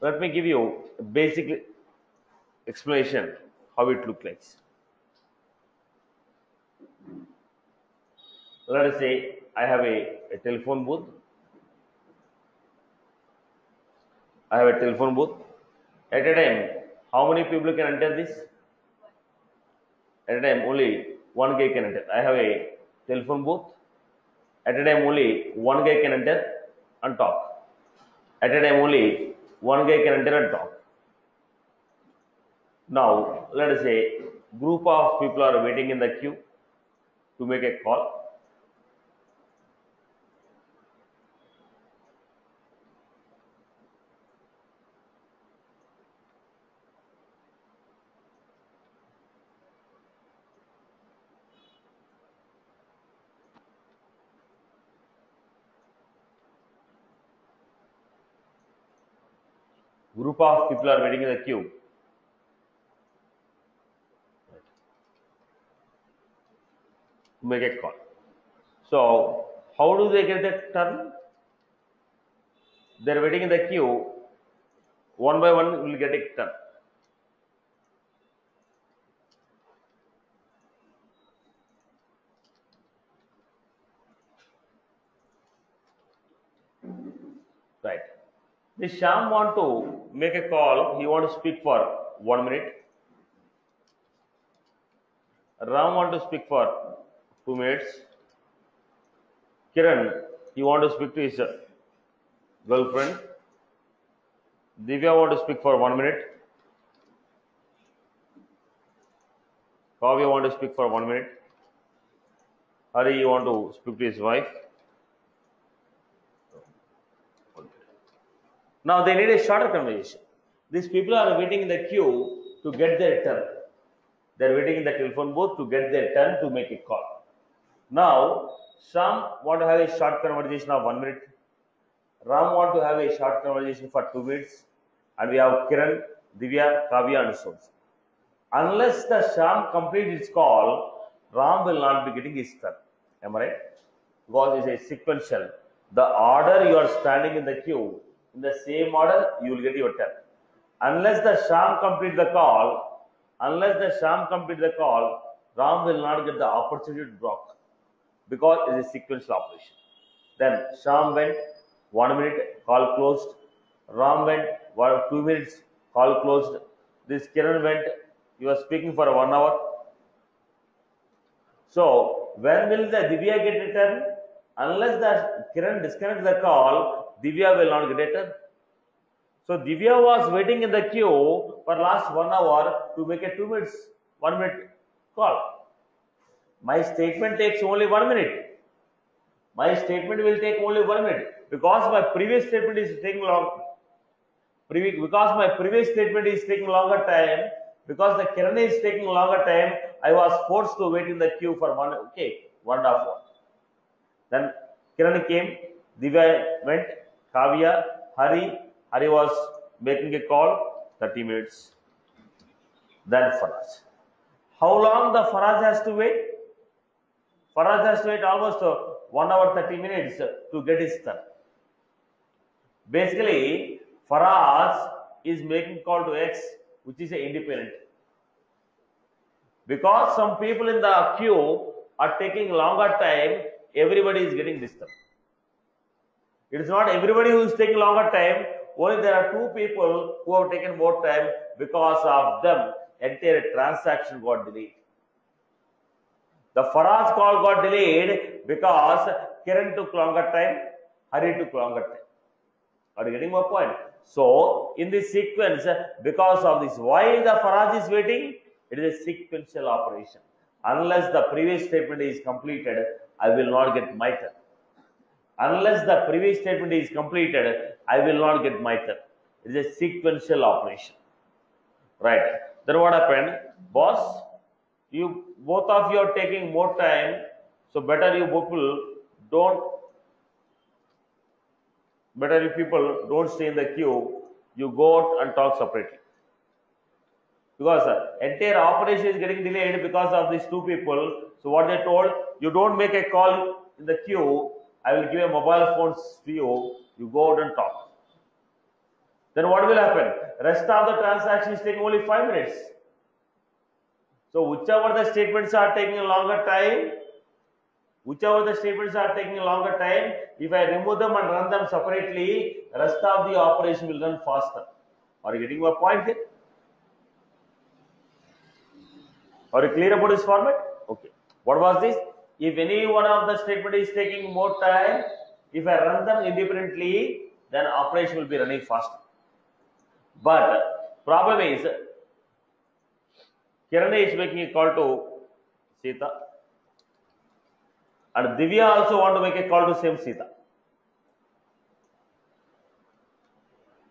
Let me give you a basic explanation how it looks like. Let us say I have a telephone booth. I have a telephone booth. At a time, how many people can enter this? At a time, only one guy can enter. I have a telephone booth. At a time, only one guy can enter and talk. At a time, only one guy can enter and talk. Now, let us say group of people are waiting in the queue to make a call. Group of people are waiting in the queue to make a call. So, how do they get that turn? They are waiting in the queue. One by one will get a turn. Right. The Sham want to make a call. He want to speak for 1 minute. Ram want to speak for 2 minutes. Kiran, he want to speak to his girlfriend. Divya want to speak for 1 minute. Kavya want to speak for 1 minute. Hari, you want to speak to his wife. Now they need a shorter conversation. These people are waiting in the queue to get their turn. They are waiting in the telephone booth to get their turn to make a call. Now, Sham want to have a short conversation of 1 minute. Ram want to have a short conversation for 2 minutes. And we have Kiran, Divya, Kavya and so on. Unless the Sham completes its call, Ram will not be getting his turn. Am I right? Because it is a sequential. The order you are standing in the queue, in the same order, you will get your turn. Unless the Sham complete the call, Ram will not get the opportunity to block because it is a sequential operation. Then Sham went, 1 minute, call closed. Ram went, 2 minutes, call closed. This Kiran went, he was speaking for 1 hour. So, when will the Divya get a turn? Unless the Kiran disconnects the call, Divya will not get a turn. So, Divya was waiting in the queue for last 1 hour to make a 2 minutes, 1 minute call. My statement takes only 1 minute. My statement will take only 1 minute because my previous statement is taking long. Because my previous statement is taking longer time, because the Kiran is taking longer time, I was forced to wait in the queue for 1.5 hour. Then Kiran came, Divya went, Kavya, Hari was making a call, 30 minutes. Then Faraz. How long the Faraz has to wait? Faraz has to wait almost 1 hour 30 minutes to get his turn. Basically, Faraz is making call to X, which is an independent. Because some people in the queue are taking longer time, everybody is getting disturbed. It is not everybody who is taking longer time, only there are 2 people who have taken more time. Because of them, entire transaction got delayed. The Faraz call got delayed because Kiran took longer time, Hari took longer time. Are you getting my point? So, in this sequence, because of this, while the Faraz is waiting, it is a sequential operation. Unless the previous statement is completed, I will not get my turn. Unless the previous statement is completed, I will not get my turn. It is a sequential operation. Right. Then what happened? Boss, both of you are taking more time, so better you people don't stay in the queue, you go out and talk separately. Because entire operation is getting delayed because of these 2 people. So what they told, you don't make a call in the queue, I will give a mobile phone to you, you go out and talk. then what will happen? Rest of the transaction is taking only 5 minutes. So whichever the statements are taking a longer time, if I remove them and run them separately, rest of the operation will run faster. Are you getting my point here? Are you clear about this format? Okay. What was this? If any one of the statement is taking more time, if I run them independently, then operation will be running faster. But problem is, Kiran is making a call to Sita, and Divya also want to make a call to same Sita.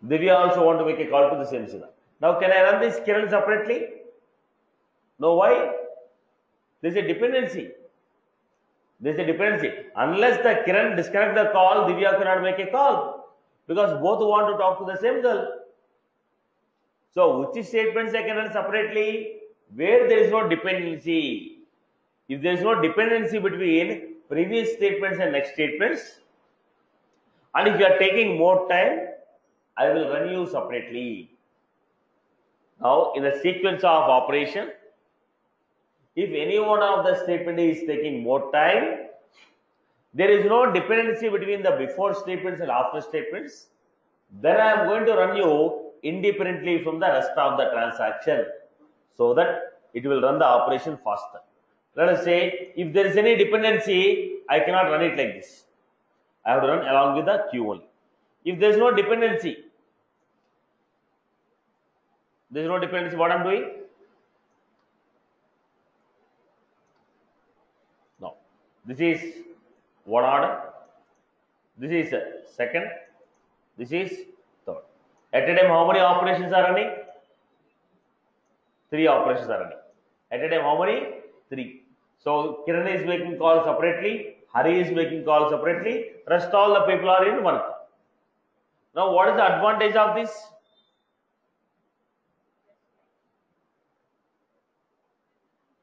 Divya also want to make a call to the same Sita. Now, can I run this Kiran separately? No, why? There is a dependency. Unless the Kiran disconnect the call, Divya cannot make a call, because both want to talk to the same girl. So, which statements I can run separately? Where there is no dependency. If there is no dependency between previous statements and next statements, and if you are taking more time, I will run you separately. Now, in the sequence of operation, if any one of the statement is taking more time, there is no dependency between the before statements and after statements, then I am going to run you independently from the rest of the transaction, so that it will run the operation faster. Let us say, if there is any dependency, I cannot run it like this. I have to run along with the queue only. If there is no dependency, what I am doing? No. This is one order. This is second. This is third. At a time, how many operations are running? 3 operations are running. At a time, how many? 3. So, Kiran is making calls separately, Hari is making calls separately, rest all the people are in one call. Now, what is the advantage of this?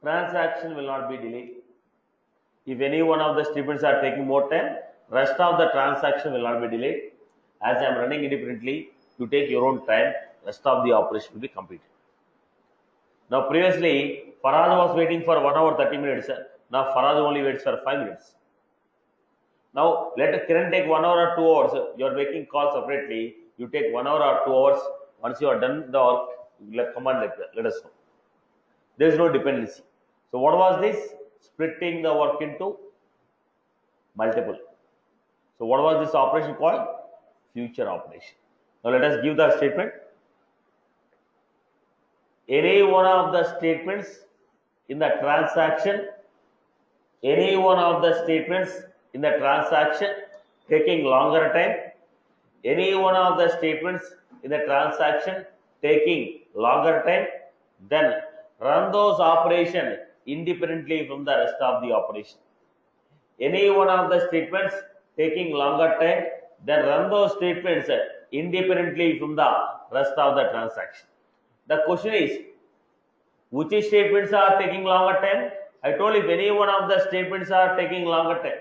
Transaction will not be delayed. If any one of the statements are taking more time, rest of the transaction will not be delayed. As I am running independently, you take your own time, rest of the operation will be completed. Now, previously, Faraz was waiting for 1 hour 30 minutes. Now, Faraz only waits for 5 minutes. Now, let Kiran take 1 hour or 2 hours. You are making calls separately. You take 1 hour or 2 hours. Once you are done the work, command let us know. There is no dependency. So, what was this? Splitting the work into multiple. So, what was this operation called? Future operation. Now, let us give the statement. Any one of the statements in the transaction, taking longer time, any one of the statements in the transaction taking longer time, then run those operations independently from the rest of the operation. Any one of the statements taking longer time, then run those statements independently from the rest of the transaction. The question is, which statements are taking longer time? I told if any one of the statements are taking longer time,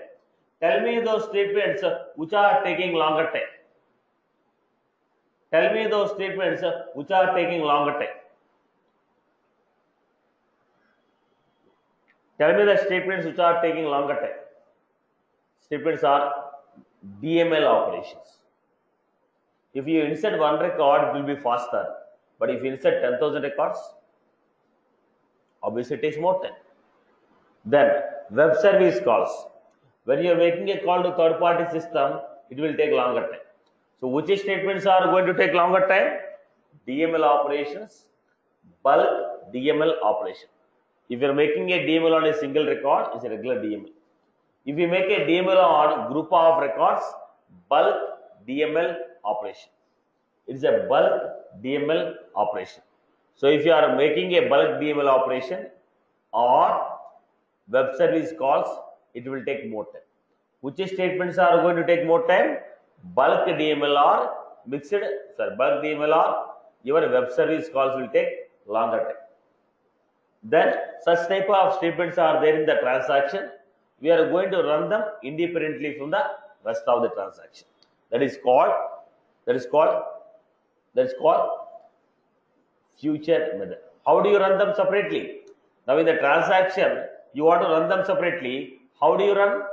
tell me those statements which are taking longer time. Tell me those statements which are taking longer time. Tell me the statements which are taking longer time. Statements are DML operations. If you insert 1 record, it will be faster. But if you insert 10,000 records, obviously it takes more time. Then web service calls. When you are making a call to third-party system, it will take longer time. So which statements are going to take longer time? DML operations, bulk DML operation. If you are making a DML on a single record, it's a regular DML. If you make a DML on group of records, bulk DML operation. It is a bulk DML operation. So if you are making a bulk DML operation or web service calls, it will take more time. Which statements are going to take more time? Bulk DML or bulk DML or your web service calls will take longer time. Then such type of statements are there in the transaction. We are going to run them independently from the rest of the transaction. That is called That's called future method. How do you run them separately? Now in the transaction, you want to run them separately. How do you run?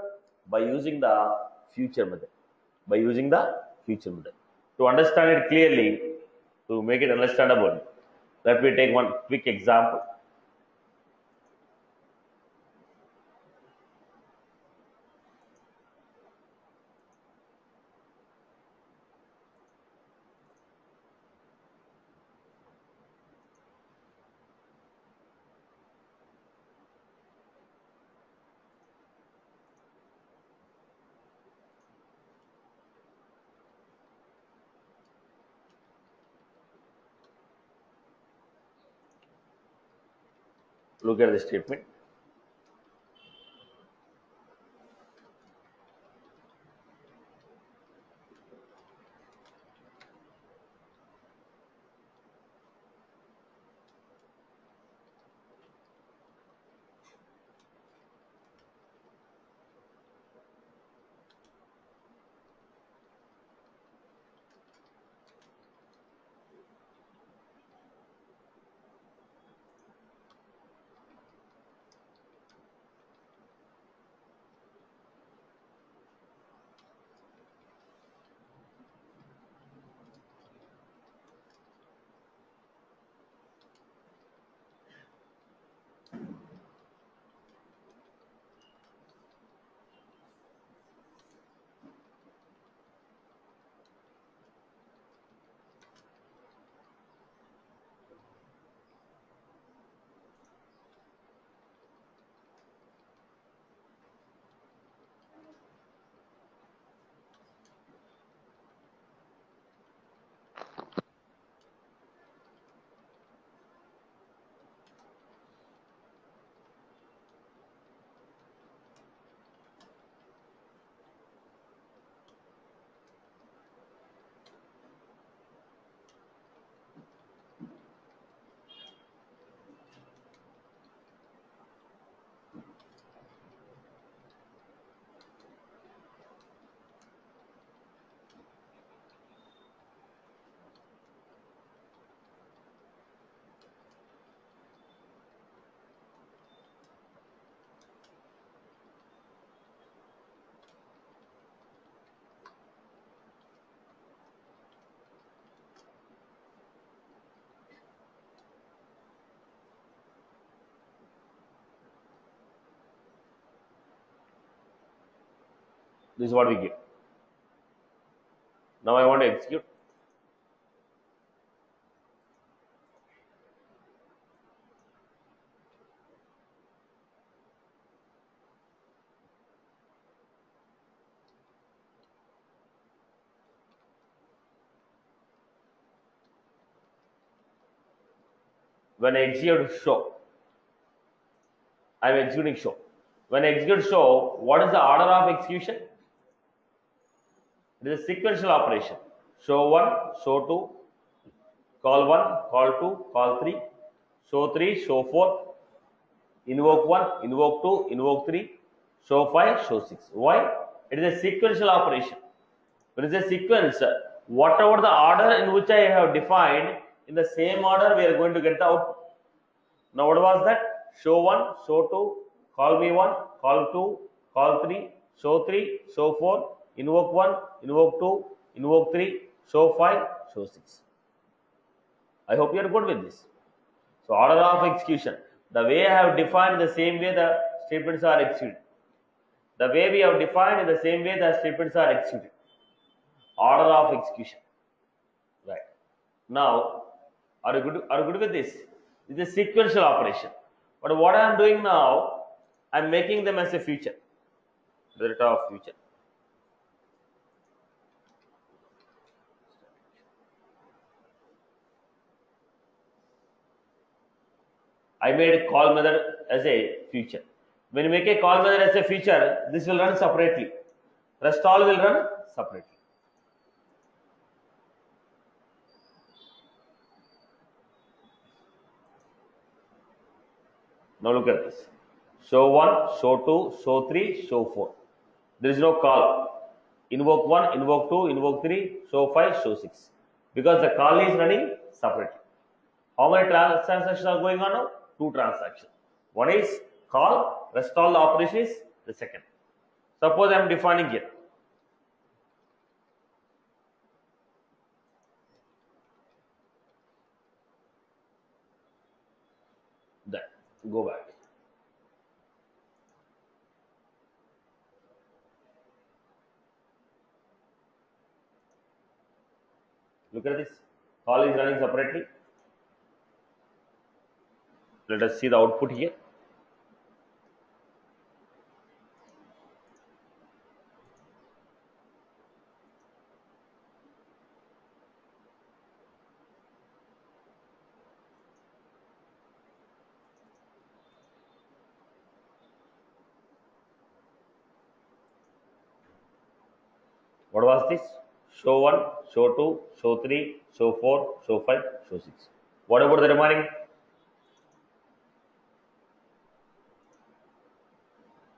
By using the future method. By using the future method. To understand it clearly, to make it understandable, let me take one quick example. Look at the statement. This is what we get. Now I want to execute. When I execute show, I am executing show. When I execute show, what is the order of execution? It is a sequential operation. Show 1, show 2, call 1, call 2, call 3, show 3, show 4, invoke 1, invoke 2, invoke 3, show 5, show 6. Why? It is a sequential operation. When it is a sequence, whatever the order in which I have defined, in the same order we are going to get the output. Now what was that? Show 1, show 2, call me 1, call 2, call 3, show 3, show 4, invoke 1, invoke 2, invoke 3, show 5, show 6. I hope you are good with this. So order of execution. The way I have defined, the same way the statements are executed. The way we have defined, in the same way the statements are executed. Order of execution. Right. Now, are you good with this? This is a sequential operation. But what I am doing now, I am making them as a feature. Data of future. I made a call method as a feature. When you make a call method as a feature, this will run separately. Rest all will run separately. Now look at this. Show 1, show 2, show 3, show 4. There is no call. Invoke 1, invoke 2, invoke 3, show 5, show 6. because the call is running separately. How many transactions are going on now? 2 transactions. One is call, rest all the operation is the second. Suppose I am defining here. That go back. Look at this. Call is running separately. Let us see the output here. What was this? Show 1, show 2, show 3, show 4, show 5, show 6. What about the remaining?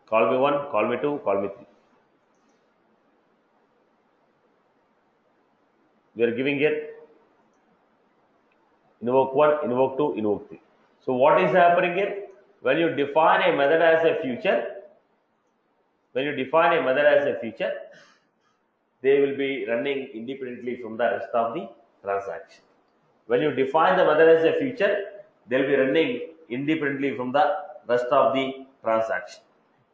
Call me 1, call me 2, call me 3. We are giving here invoke 1, invoke 2, invoke 3. So what is happening here? When you define a method as a feature, they will be running independently from the rest of the transaction. When you define the method as a feature, they will be running independently from the rest of the transaction.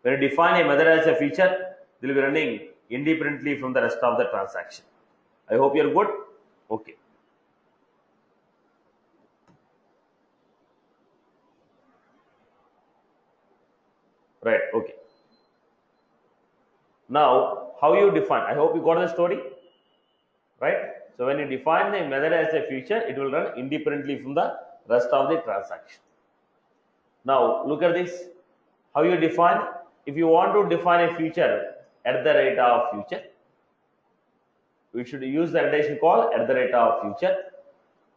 When you define a method as a feature, they will be running independently from the rest of the transaction. I hope you are good. Okay. Right. Okay. Now, how you define? I hope you got the story. Right. So when you define the method as a feature, it will run independently from the rest of the transaction. Now look at this. How you define? If you want to define a feature at the rate of feature, we should use the annotation called at the rate of feature.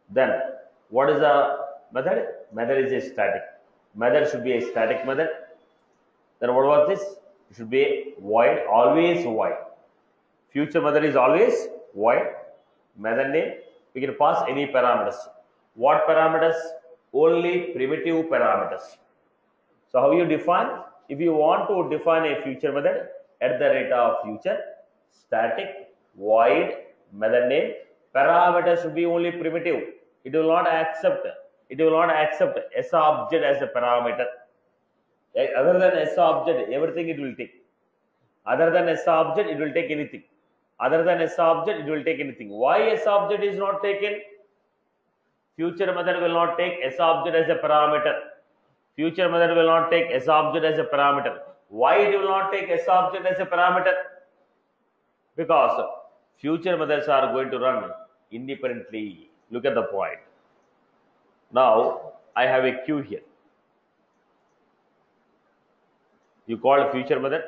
Then what is the method? Method is a static. Method should be a static method. Then what was this? It should be a void, always void. Future method is always void. Method name, we can pass any parameters. What parameters? Only primitive parameters. So how you define? If you want to define a future method at the rate of future, static, void, method name, parameters should be only primitive. It will not accept S object as a parameter. Other than S object, everything it will take. Other than S object, it will take anything. Other than S object, it will take anything. Why S object is not taken? Future method will not take S object as a parameter. Future method will not take S object as a parameter. Why it will not take S object as a parameter? Because future methods are going to run independently. Look at the point. Now I have a queue here. You call future method.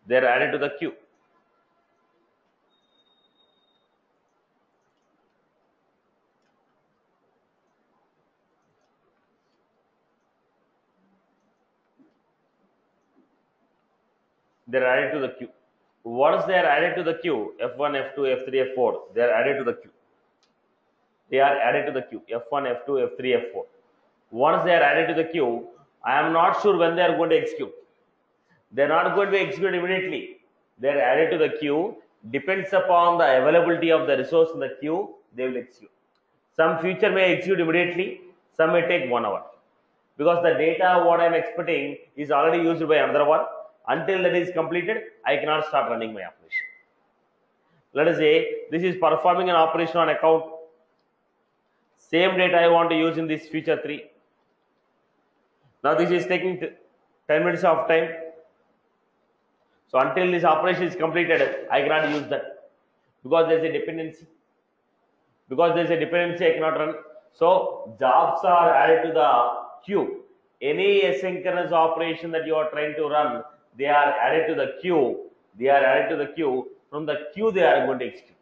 They are added to the queue. They are added to the queue. Once they are added to the queue, F1, F2, F3, F4, they are added to the queue. They are added to the queue, F1, F2, F3, F4. Once they are added to the queue, I am not sure when they are going to execute. They are not going to be executed immediately. They are added to the queue. Depends upon the availability of the resource in the queue, they will execute. Some feature may execute immediately, some may take 1 hour. Because the data what I am expecting is already used by another one. Until that is completed, I cannot start running my operation. Let us say this is performing an operation on account. Same data I want to use in this feature 3. Now this is taking 10 minutes of time. So until this operation is completed, I cannot use that. Because there is a dependency. I cannot run. So jobs are added to the queue. Any asynchronous operation that you are trying to run, they are added to the queue. From the queue they are going to execute.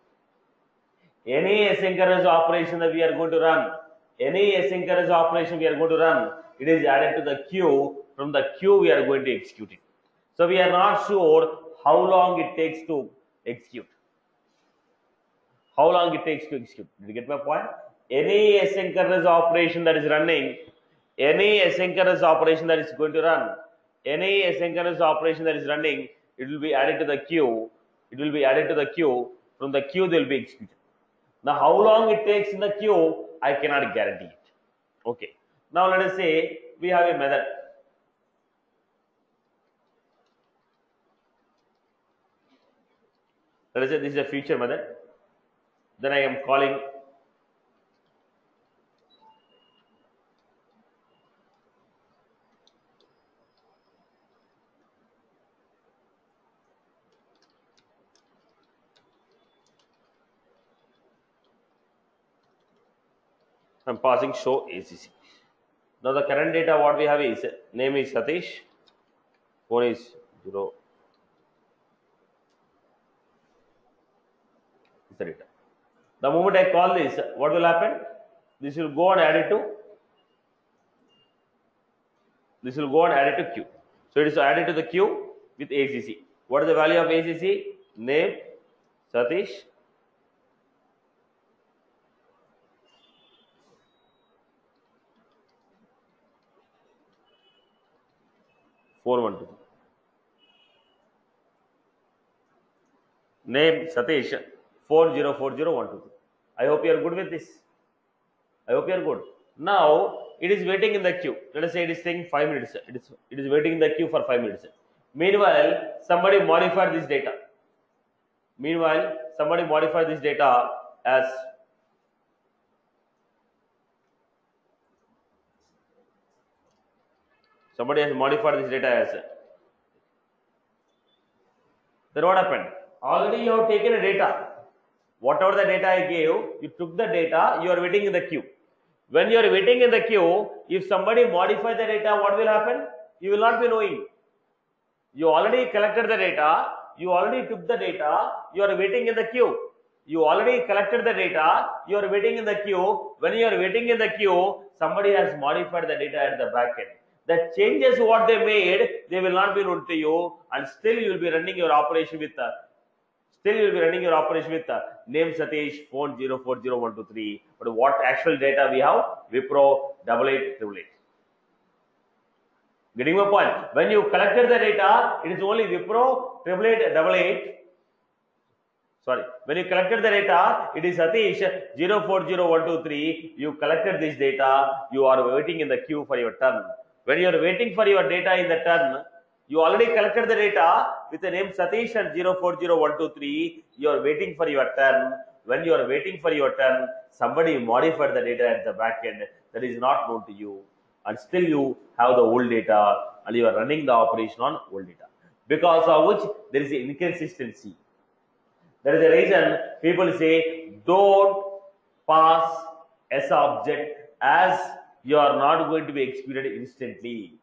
Any asynchronous operation that we are going to run, it is added to the queue. From the queue we are going to execute it. So we are not sure how long it takes to execute. How long it takes to execute. Did you get my point? Any asynchronous operation that is running, any asynchronous operation that is going to run, any asynchronous operation that is running, it will be added to the queue. It will be added to the queue. From the queue, they will be executed. Now, how long it takes in the queue, I cannot guarantee it. Okay. Now, let us say we have a method. Let us say this is a future method. Then I am calling I'm passing show ACC. Now the current data what we have is name is Satish, phone is 0. Is the data. The moment I call this, what will happen? This will go and add it to. This will go and add it to queue. So it is added to the queue with ACC. What is the value of ACC? Name Satish. (412). Name Satish 4040123. I hope you are good with this. I hope you are good. Now it is waiting in the queue. Let us say it is taking 5 minutes. It is waiting in the queue for 5 minutes. Meanwhile, somebody modified this data. As somebody has modified this data as. Then what happened? Already you have taken a data. Whatever the data I gave, you took the data, you are waiting in the queue. When you are waiting in the queue, if somebody modify the data, what will happen? You will not be knowing. You already collected the data, you already took the data, you are waiting in the queue. You already collected the data, you are waiting in the queue. When you are waiting in the queue, somebody has modified the data at the back end. The changes what they made, they will not be known to you, and still you will be running your operation with name Satish, phone 040123. But what actual data we have? Wipro 8888. Getting my point? When you collected the data, it is only Wipro 8888. Sorry, when you collected the data, it is Satish 040123. You collected this data, you are waiting in the queue for your turn. When you are waiting for your data in the turn, you already collected the data with the name Satish and 040123. You are waiting for your turn. When you are waiting for your turn, somebody modified the data at the back end that is not known to you, and still you have the old data and you are running the operation on old data, because of which there is inconsistency. That is the reason people say don't pass S object, as you are not going to be executed instantly.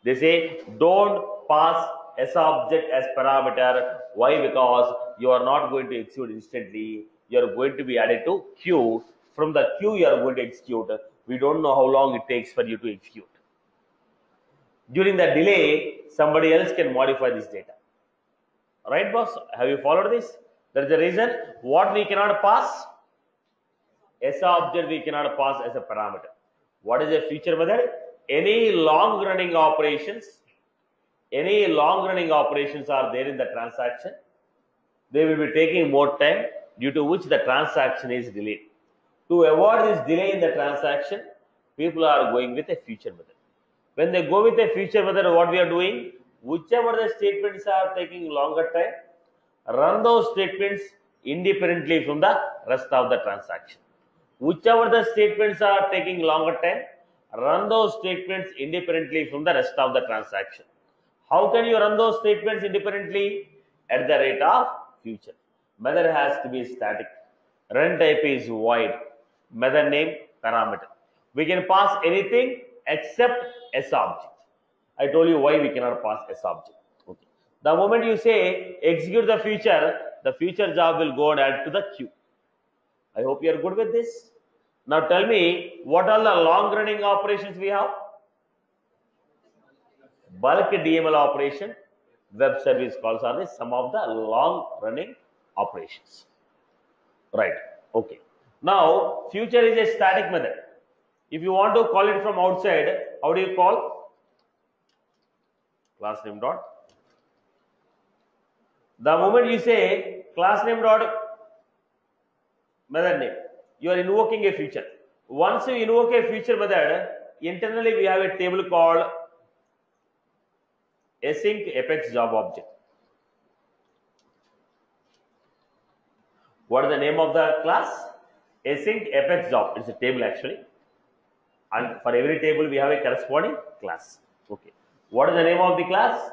They say don't pass S object as parameter. Why? Because you are not going to execute instantly. You are going to be added to queue. From the queue you are going to execute. We don't know how long it takes for you to execute. During the delay, somebody else can modify this data. Right, boss? Have you followed this? That is the reason what we cannot pass. S object we cannot pass as a parameter. What is a feature method? Any long running operations are there in the transaction, they will be taking more time, due to which the transaction is delayed. To avoid this delay in the transaction, people are going with a feature method. When they go with a feature method, what we are doing, whichever the statements are taking longer time, run those statements independently from the rest of the transaction. Whichever the statements are taking longer time, run those statements independently from the rest of the transaction. How can you run those statements independently? At the rate of future. Method has to be static. Run type is void. Method name parameter. We can pass anything except S object. I told you why we cannot pass S object. Okay. The moment you say execute the future job will go and add to the queue. I hope you are good with this. Now tell me, what are the long running operations we have? bulk DML operation, web service calls are the some of the long running operations. Right. Okay. Now, future is a static method. If you want to call it from outside, how do you call? Class name dot. The moment you say class name dot method name, you are invoking a feature. Once you invoke a feature method, internally we have a table called async apex job object. What is the name of the class? Async apex job. It's a table actually. And for every table we have a corresponding class. Okay. What is the name of the class?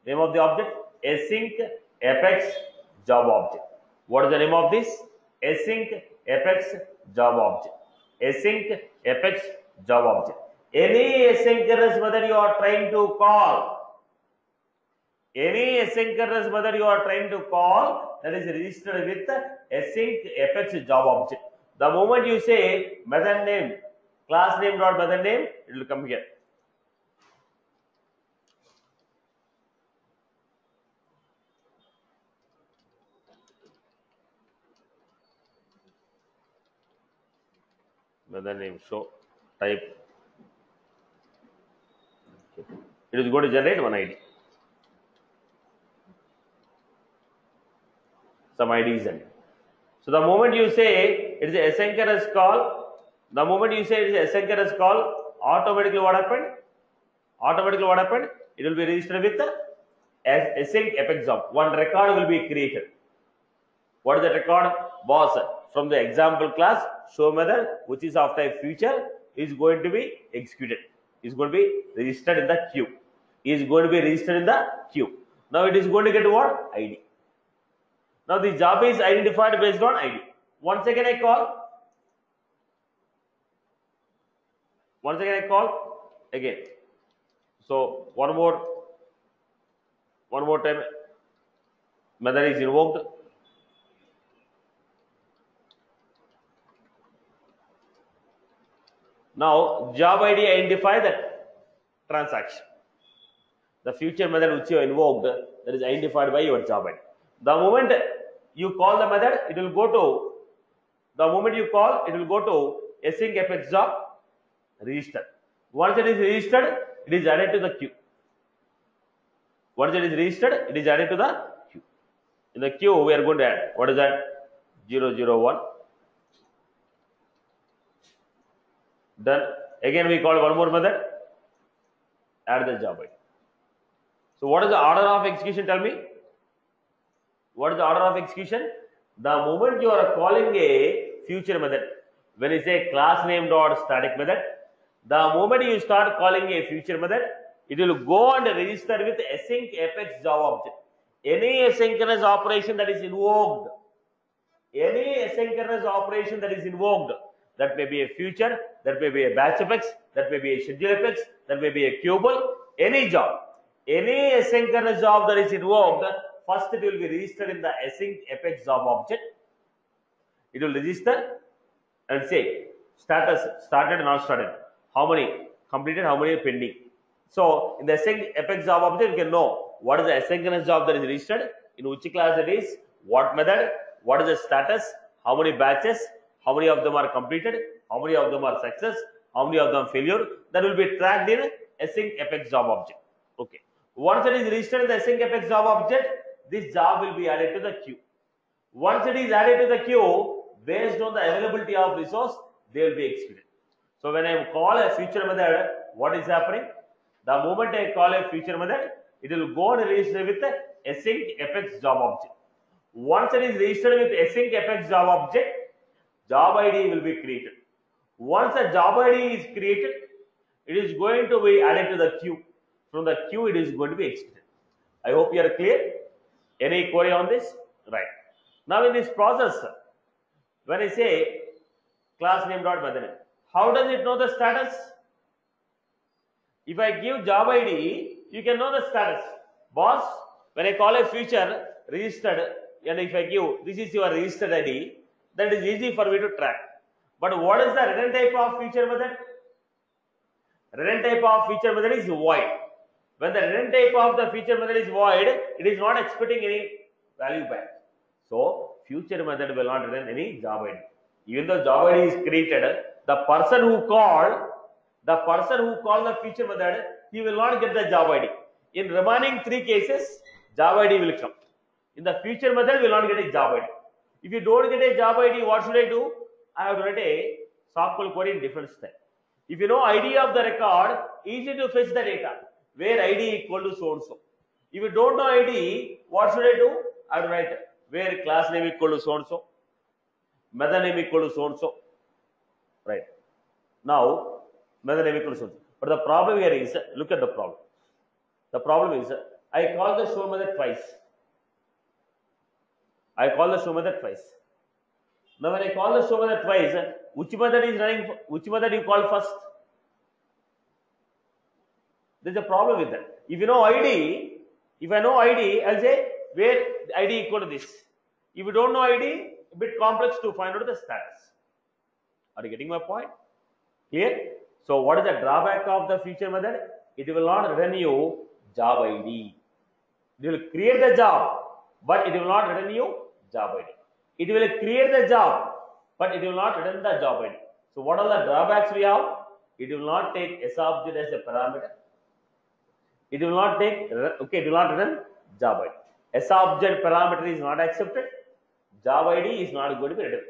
Name of the object? Async apex job object. What is the name of this? Async apex job object. Async apex job object. Any asynchronous method you are trying to call, any asynchronous method you are trying to call, that is registered with async apex job object. The moment you say method name, class name dot method name, it will come here. Method name show type. It is going to generate one ID. Some ID is in. So the moment you say it is a asynchronous call, the moment you say it is a asynchronous call, automatically what happened? Automatically what happened? It will be registered with the async apex job. One record will be created. What is the record? Boss, from the example class, show method, which is of type future, is going to be executed. Is going to be registered in the queue. Is going to be registered in the queue. Now it is going to get what? ID. Now the job is identified based on ID. Once again I call. Once again I call again. So one more time method is invoked. Now job ID identify that transaction. The future method which you invoked, that is identified by your job ID. The moment you call the method, it will go to, the moment you call, it will go to async apex job register. Once it is registered, it is added to the queue. Once it is registered, it is added to the queue. In the queue, we are going to add, what is that? 001. Done. Again, we call one more method, add the job ID. So, what is the order of execution? Tell me. What is the order of execution? The moment you are calling a future method, when you say class name dot static method, the moment you start calling a future method, it will go and register with async apex job object. Any asynchronous operation that is invoked, that may be a future, that may be a batch apex, that may be a schedule apex, that may be a queueable, any job, any asynchronous job that is invoked, first it will be registered in the async apex job object. It will register and say status, started, not started, how many completed, how many pending. So in the async apex job object, you can know what is the asynchronous job that is registered, in which class it is, what method, what is the status, how many batches, how many of them are completed, how many of them are success, how many of them failure. That will be tracked in async apex job object. Okay. Once it is registered in the async apex job object, this job will be added to the queue. Once it is added to the queue, based on the availability of resource, they will be executed. So when I call a future method, what is happening? The moment I call a future method, it will go and register with the async apex job object. Once it is registered with async apex job object, job ID will be created. Once a job ID is created, it is going to be added to the queue. From the queue, it is going to be executed. I hope you are clear. Any query on this? Right. Now in this process, when I say class name dot method name, how does it know the status? If I give job ID, you can know the status. Boss, when I call a future registered, and if I give this is your registered ID, that is easy for me to track. But what is the return type of future method? Return type of future method is void. When the return type of the future method is void, it is not expecting any value back. So future method will not return any job ID. Even though job ID is created, the person who called the future method, he will not get the job ID. In remaining 3 cases, job ID will come. In the future method, will not get a job ID. If you don't get a job ID, what should I do? I have to write a SQL query in different style. If you know ID of the record, easy to fetch the data, where ID equal to so and so. If you don't know ID, what should I do? I have to write where class name equal to so and so, method name equal to so and so. Right. Now, method name equal to so and so. But the problem here is, look at the problem. The problem is, I call the show method twice. Now when I call the show method twice, which method is running, which method you call first? There's a problem with that. If you know ID, if I know ID, I'll say where ID equal to this. If you don't know ID, a bit complex to find out the status. Are you getting my point? Clear? So what is the drawback of the future method? It will not return you job ID. It will create the job, but it will not return you job ID. It will create the job, but it will not return the job ID. So what are the drawbacks we have? It will not take SObject as a parameter. It will not take, okay, it will not return job ID. SObject parameter is not accepted. Job ID is not going to be written.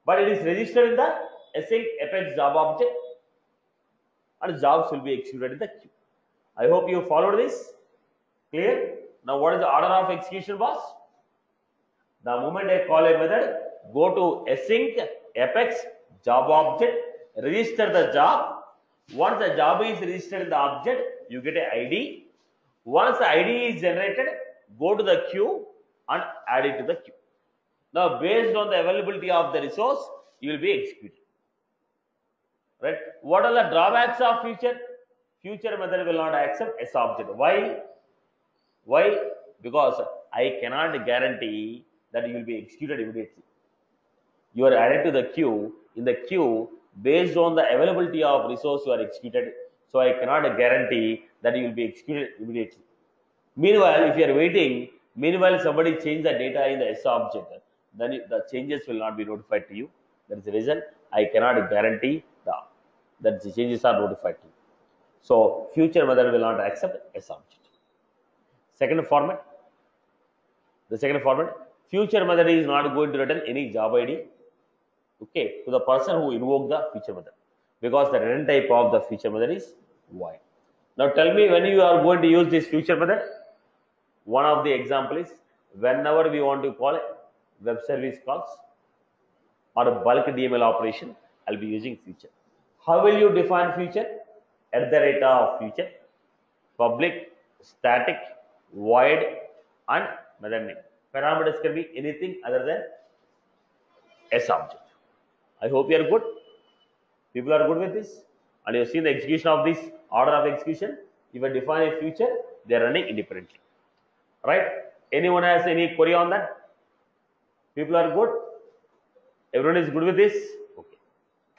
But it is registered in the async apex job object, and jobs will be executed in the queue. I hope you followed this. Clear? Now what is the order of execution, boss? The moment I call a method, go to async apex job object, register the job. Once the job is registered in the object, you get an ID. Once the ID is generated, go to the queue and add it to the queue. Now, based on the availability of the resource, you will be executed. Right? What are the drawbacks of future? Future method will not accept SObject. Why? Why? Because I cannot guarantee that you will be executed immediately. You are added to the queue. In the queue, based on the availability of resource, you are executed. So I cannot guarantee that you will be executed immediately. Meanwhile, if you are waiting, meanwhile somebody change the data in the SObject, then the changes will not be notified to you. That is the reason I cannot guarantee that the changes are notified to you. So future method will not accept SObject. Second format. The second format, future method is not going to return any job ID, okay, to the person who invoked the future method, because the return type of the future method is void. Now tell me when you are going to use this future method. One of the example is whenever we want to call web service calls or a bulk DML operation, I'll be using future. How will you define future? At the rate of future, public, static, void, and method name. Parameters can be anything other than SObject. I hope you are good. People are good with this, and you have seen the execution of this order of execution. If I define a future, they are running independently. Right? Anyone has any query on that? People are good. Everyone is good with this. Okay.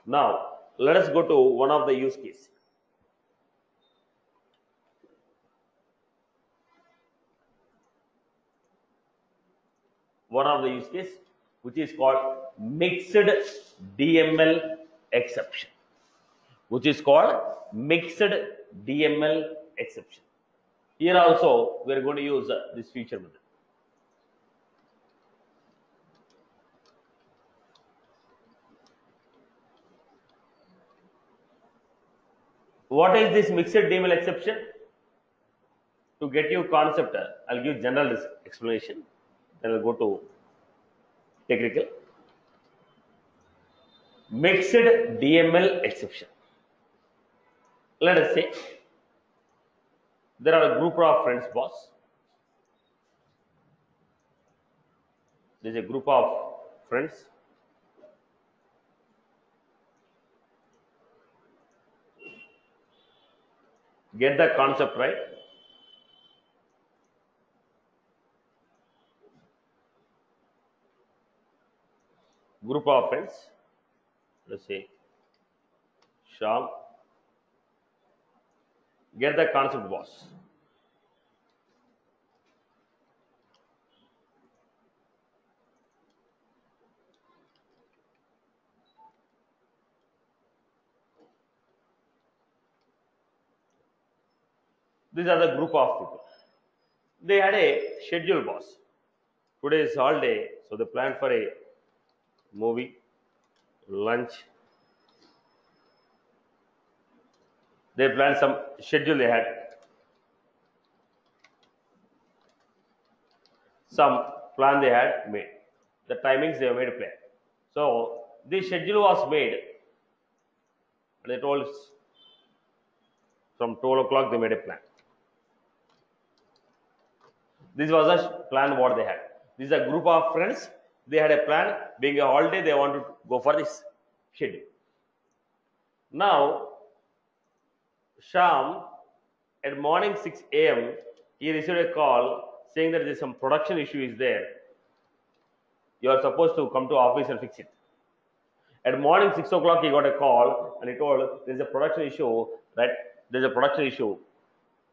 Now let us go to one of the use case. One of the use case, which is called mixed DML exception. Which is called mixed DML exception. Here also we are going to use this feature method. What is this mixed DML exception? To get you concept, I'll give general explanation. Then I'll go to technical. Mixed DML exception. Let us say there are a group of friends, boss. There is a group of friends. Get the concept right. Group of friends. Let's say Sham. Get the concept, boss. These are the group of people. They had a schedule, boss. Today is holiday, so they planned for a movie, lunch. They planned some schedule they had. Some plan they had made. The timings they made a plan. So this schedule was made. They told from 12 o'clock they made a plan. This was a plan what they had. This is a group of friends. They had a plan. Being a holiday, they want to go for this schedule. Now, Sham, at morning 6 a.m., he received a call saying that there is some production issue is there. You are supposed to come to office and fix it. At morning 6 o'clock, he got a call and he told there is a production issue, right? There is a production issue.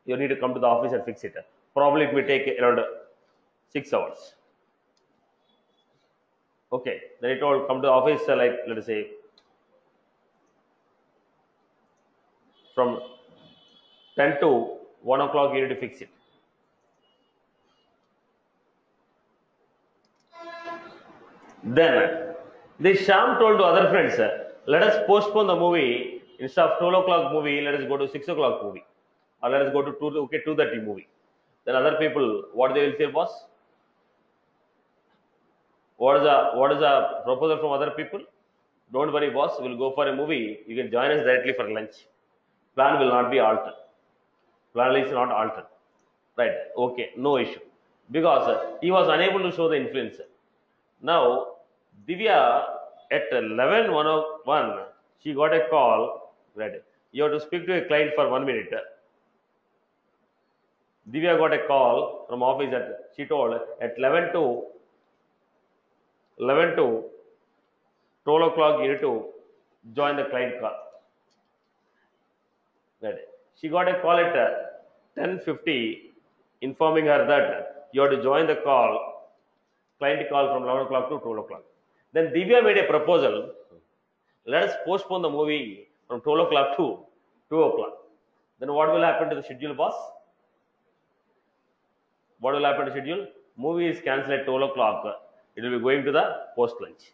You need to come to the office and fix it. Probably it may take around 6 hours. Okay, then he told come to the office like let us say from 10 to 1 o'clock you need to fix it. Then the Sham told to other friends, let us postpone the movie. Instead of 12 o'clock movie, let us go to 6 o'clock movie. Or let us go to 2:30 movie. Then other people, what they will say, boss? What is the proposal from other people? Don't worry, boss. We'll go for a movie. You can join us directly for lunch. Plan will not be altered. Plan is not altered. Right? Okay, no issue. Because he was unable to show the influencer. Now, Divya at 11:101, she got a call. Right? You have to speak to a client for 1 minute. Divya got a call from office that she told at 11 to 12 o'clock you need to join the client call. Right. She got a call at 10:50 informing her that you have to join the client call from 11 o'clock to 12 o'clock. Then Divya made a proposal. Let us postpone the movie from 12 o'clock to 2 o'clock. Then what will happen to the schedule, boss? What will happen to schedule? Movie is cancelled at 12 o'clock. It will be going to the post lunch.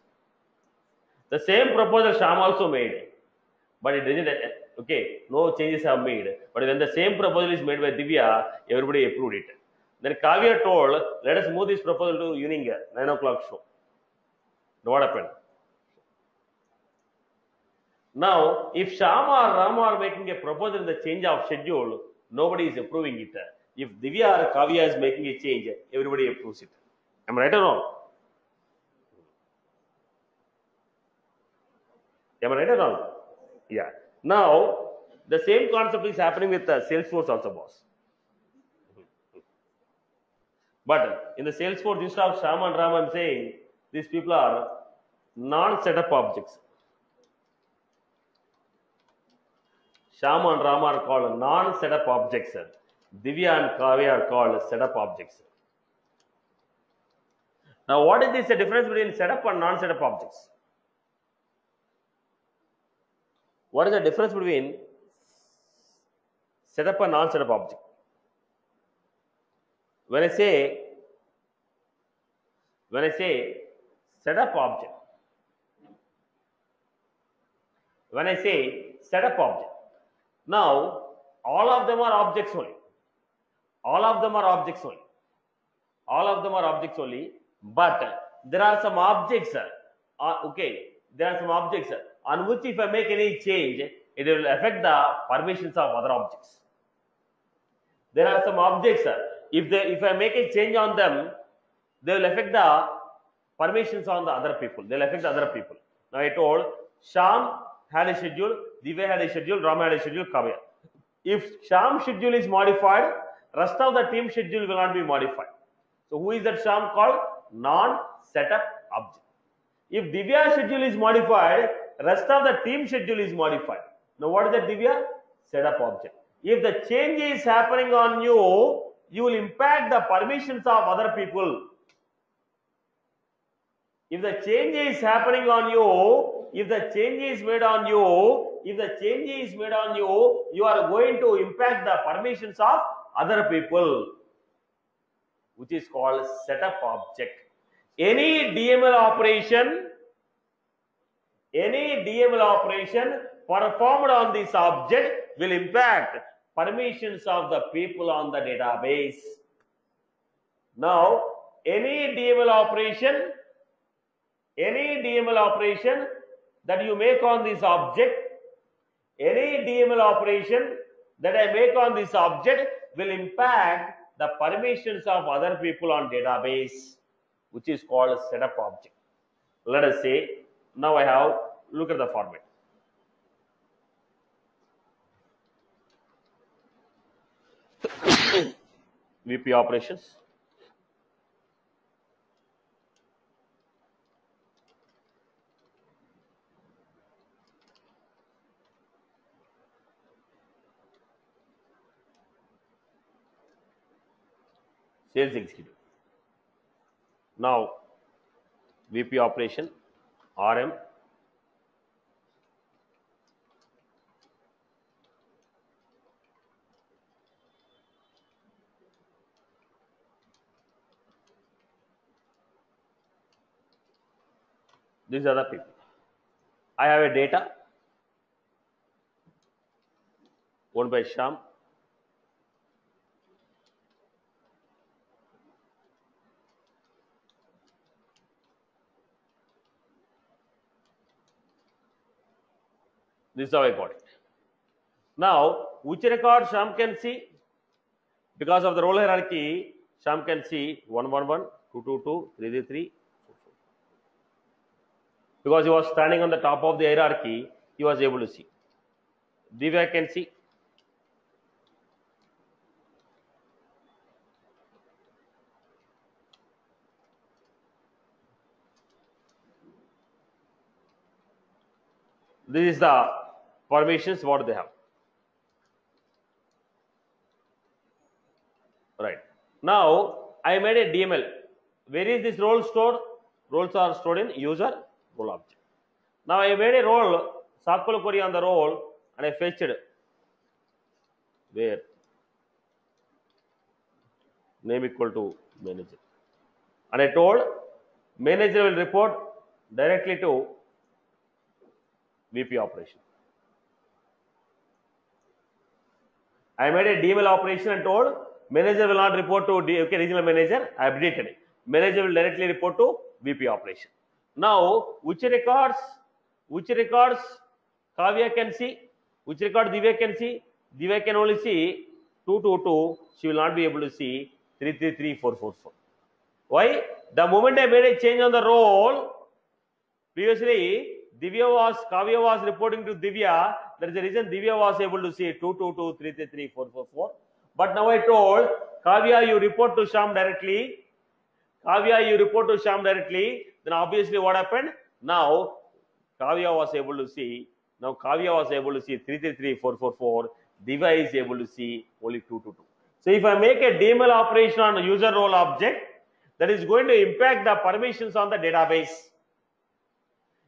The same proposal Sham also made, but it didn't. Okay, no changes have made. But when the same proposal is made by Divya, everybody approved it. Then Kavya told, let us move this proposal to evening 9 o'clock show. Now what happened? Now, if Sham or Ram are making a proposal in the change of schedule, nobody is approving it. If Divya or Kavya is making a change, everybody approves it. Am I right or wrong? Am I right or wrong? Yeah. Now, the same concept is happening with Salesforce also, boss. But in the Salesforce, instead of Sham and Ram, I'm saying these people are non-setup objects. Sham and Ram are called non-setup objects. Divya and Kavya are called setup objects. Now, what is the difference between setup and non-setup objects? What is the difference between setup and non-setup object? When I say setup object, now all of them are objects only. But there are some objects. There are some objects on which if I make any change, it will affect the permissions of other objects. There are some objects. If I make a change on them, they will affect the permissions on the other people. They will affect the other people. Now I told Sham had a schedule, Divya had a schedule, Ram had a schedule, Kavya. If Sham schedule is modified, rest of the team schedule will not be modified. So who is that Sham called? Non-setup object. If Divya schedule is modified, rest of the team schedule is modified. Now what is that Divya? Setup object. If the change is happening on you, you will impact the permissions of other people. If the change is happening on you, if the change is made on you, you are going to impact the permissions of other people, which is called setup object. Any DML operation performed on this object will impact permissions of the people on the database. Now, any DML operation that you make on this object, any DML operation that I make on this object will impact the permissions of other people on database, which is called setup object. Let us say, now I have, look at the format. VP operations. Sales executive. Now, VP operation, RM. These are the people. I have a data owned by Shyam. This is how I got it. Now, which record Shyam can see? Because of the role hierarchy, Shyam can see 111, 222, 333. Because he was standing on the top of the hierarchy, he was able to see. Divya can see. This is the permissions what they have. Right. Now, I made a DML. Where is this role stored? Roles are stored in user role object. Now, I made a role, SQL query on the role, and I fetched where name equal to manager. And I told manager will report directly to VP operation. I made a DML operation and told manager will not report to regional manager. I updated it. Manager will directly report to VP operation. Now, which records Kavya can see? Which record Divya can see? Divya can only see 222. She will not be able to see 333, 444. Why? The moment I made a change on the role, previously Kavya was reporting to Divya. That is the reason Divya was able to see 222, 333, 444. But now I told Kavya, you report to Shyam directly. Then obviously what happened? Now Kavya was able to see 333, 444. Divya is able to see only 222. So if I make a DML operation on a user role object, that is going to impact the permissions on the database.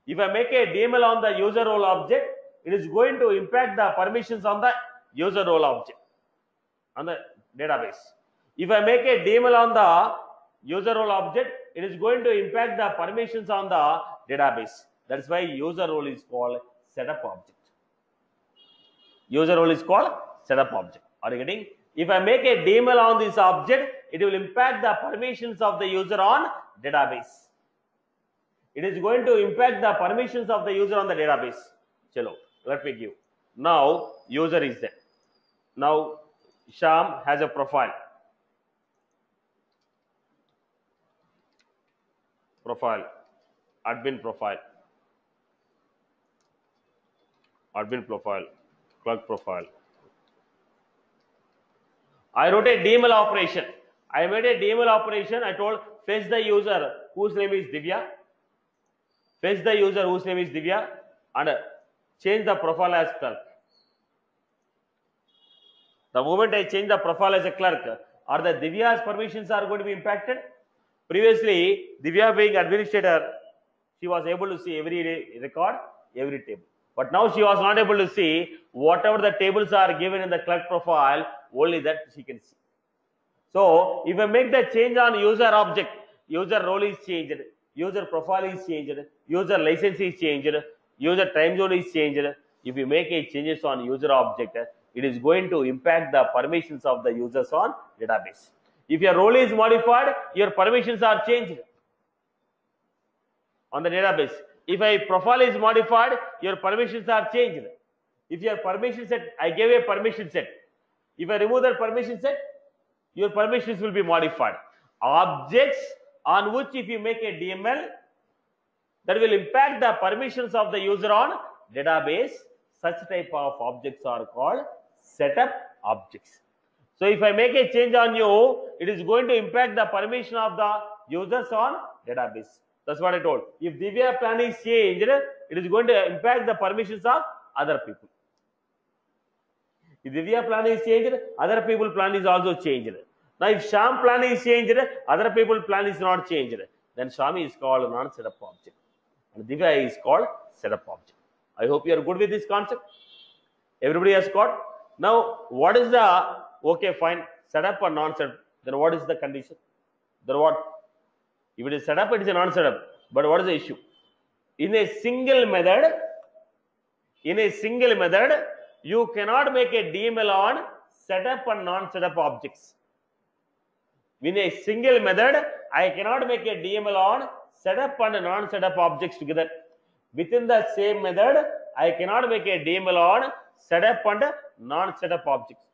If I make a DML on the user role object, it is going to impact the permissions on the user role object on the database. If I make a DML on the user role object, it is going to impact the permissions on the database. That is why user role is called setup object. User role is called setup object. Are you getting? If I make a DML on this object, it will impact the permissions of the user on database. It is going to impact the permissions of the user on the database. Chalo, let me give. Now, user is there. Now, Shyam has a profile. Admin profile, clerk profile. I wrote a DML operation. I made a DML operation. I told fetch the user whose name is Divya. And change the profile as clerk. The moment I change the profile as a clerk, are the Divya's permissions are going to be impacted? Previously, Divya being administrator, she was able to see every record, every table. But now she was not able to see whatever the tables are given in the clerk profile, only that she can see. So if I make the change on user object, user role is changed, user profile is changed, user license is changed, user time zone is changed. If you make a changes on user object, it is going to impact the permissions of the users on database. If your role is modified, your permissions are changed on the database. If a profile is modified, your permissions are changed. If your permission set, I gave a permission set. If I remove that permission set, your permissions will be modified. Objects on which if you make a DML, that will impact the permissions of the user on database. Such type of objects are called setup objects. So if I make a change on you, it is going to impact the permission of the users on database. That's what I told. If Divya plan is changed, it is going to impact the permissions of other people. If Divya plan is changed, other people plan is also changed. Now if Sham plan is changed, other people plan is not changed, then Shami is called non-setup object and Divya is called setup object. I hope you are good with this concept. Everybody has got. Now what is the, okay fine, setup or non-setup, then what is the condition? Then what? If it is setup, it is a non-setup. But what is the issue? In a single method, you cannot make a DML on setup and non-setup objects. In a single method, I cannot make a DML on setup and non-setup objects together. Within the same method, I cannot make a DML on setup and non-setup objects.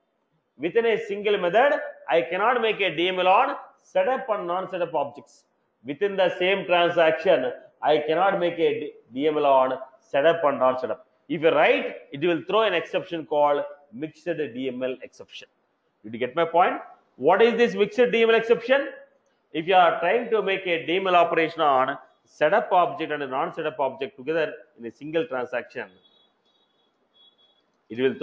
Within a single method, I cannot make a DML on setup and non-setup objects. Within the same transaction, I cannot make a DML on setup and non-setup. If you write, it will throw an exception called mixed DML exception. Did you get my point? What is this mixed DML exception? If you are trying to make a DML operation on setup object and a non-setup object together in a single transaction, it will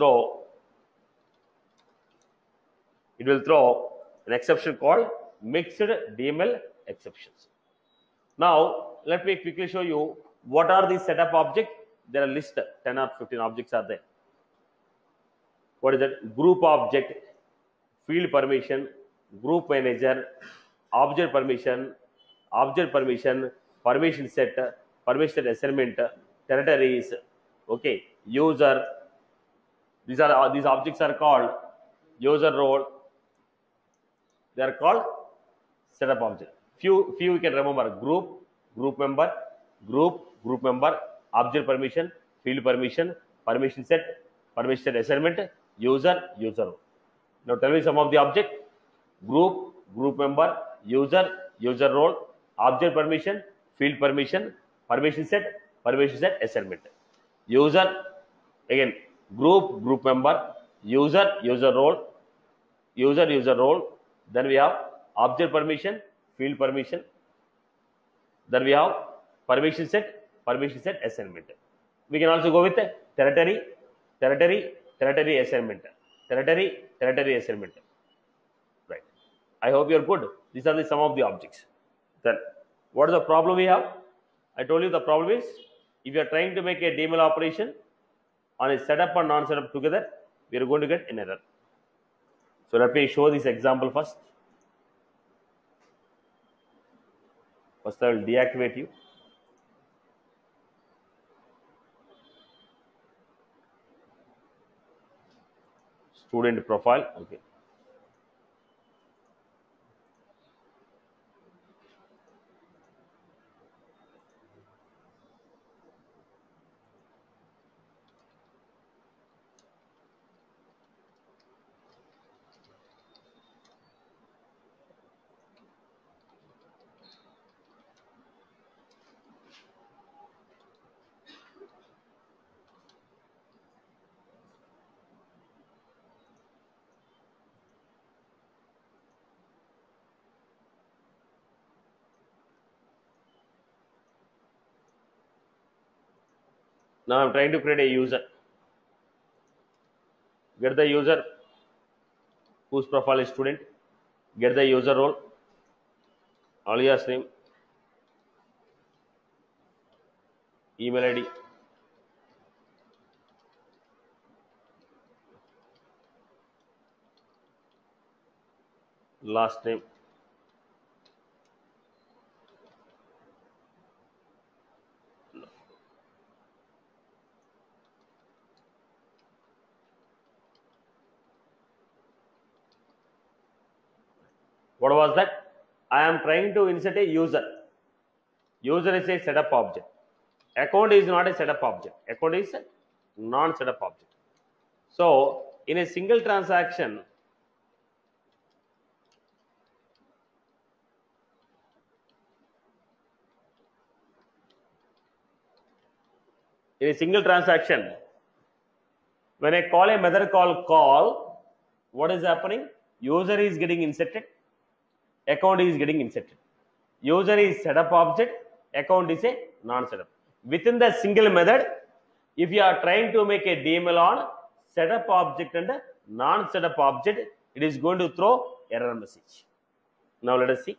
throw an exception called mixed DML exceptions. Now let me quickly show you what are the setup objects. There are list 10 or 15 objects are there. What is that? Group object, field permission, group manager, object permission, permission set, permission assignment, territories, okay, user. These objects are called user role. They are called setup object. Few you can remember: group member, object permission, field permission, permission set assignment, user role. Now tell me some of the object: group member, user role, object permission, field permission, permission set assignment. User, again, group member, user role, then we have object permission, field permission, then we have permission set assignment. We can also go with territory assignment, territory assignment. Right. I hope you are good. These are some of the objects. Then what is the problem we have? I told you the problem is, if you are trying to make a DML operation on a setup and non-setup together, we are going to get an error. So let me show this example first. First I will deactivate you. Student profile, okay. Now I am trying to create a user. Get the user whose profile is student. Get the user role, alias name, email ID, last name. What was that? I am trying to insert a user. User is a setup object. Account is not a setup object. Account is a non-setup object. So in a single transaction, when I call a method called call, what is happening? User is getting inserted, account is getting inserted. User is setup object, account is a non-setup. Within the single method, if you are trying to make a DML on setup object and non-setup object, it is going to throw error message. Now let us see.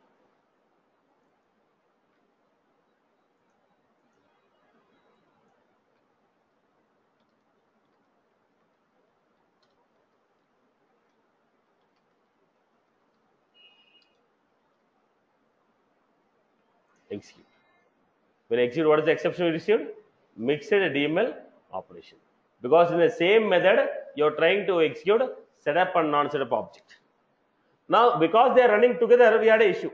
Execute. When execute, what is the exception we received? Mixed DML operation. Because in the same method, you are trying to execute setup and non-setup object. Now, because they are running together, we had an issue.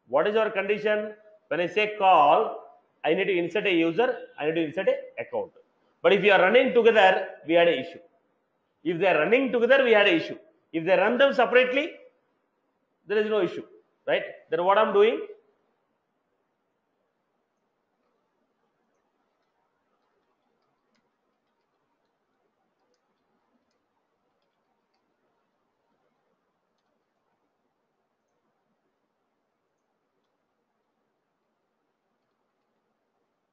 What is our condition? When I say call, I need to insert a user, I need to insert an account. But if you are running together, we had an issue. If they are running together, we had an issue. If they run them separately, there is no issue, right? Then what I'm doing?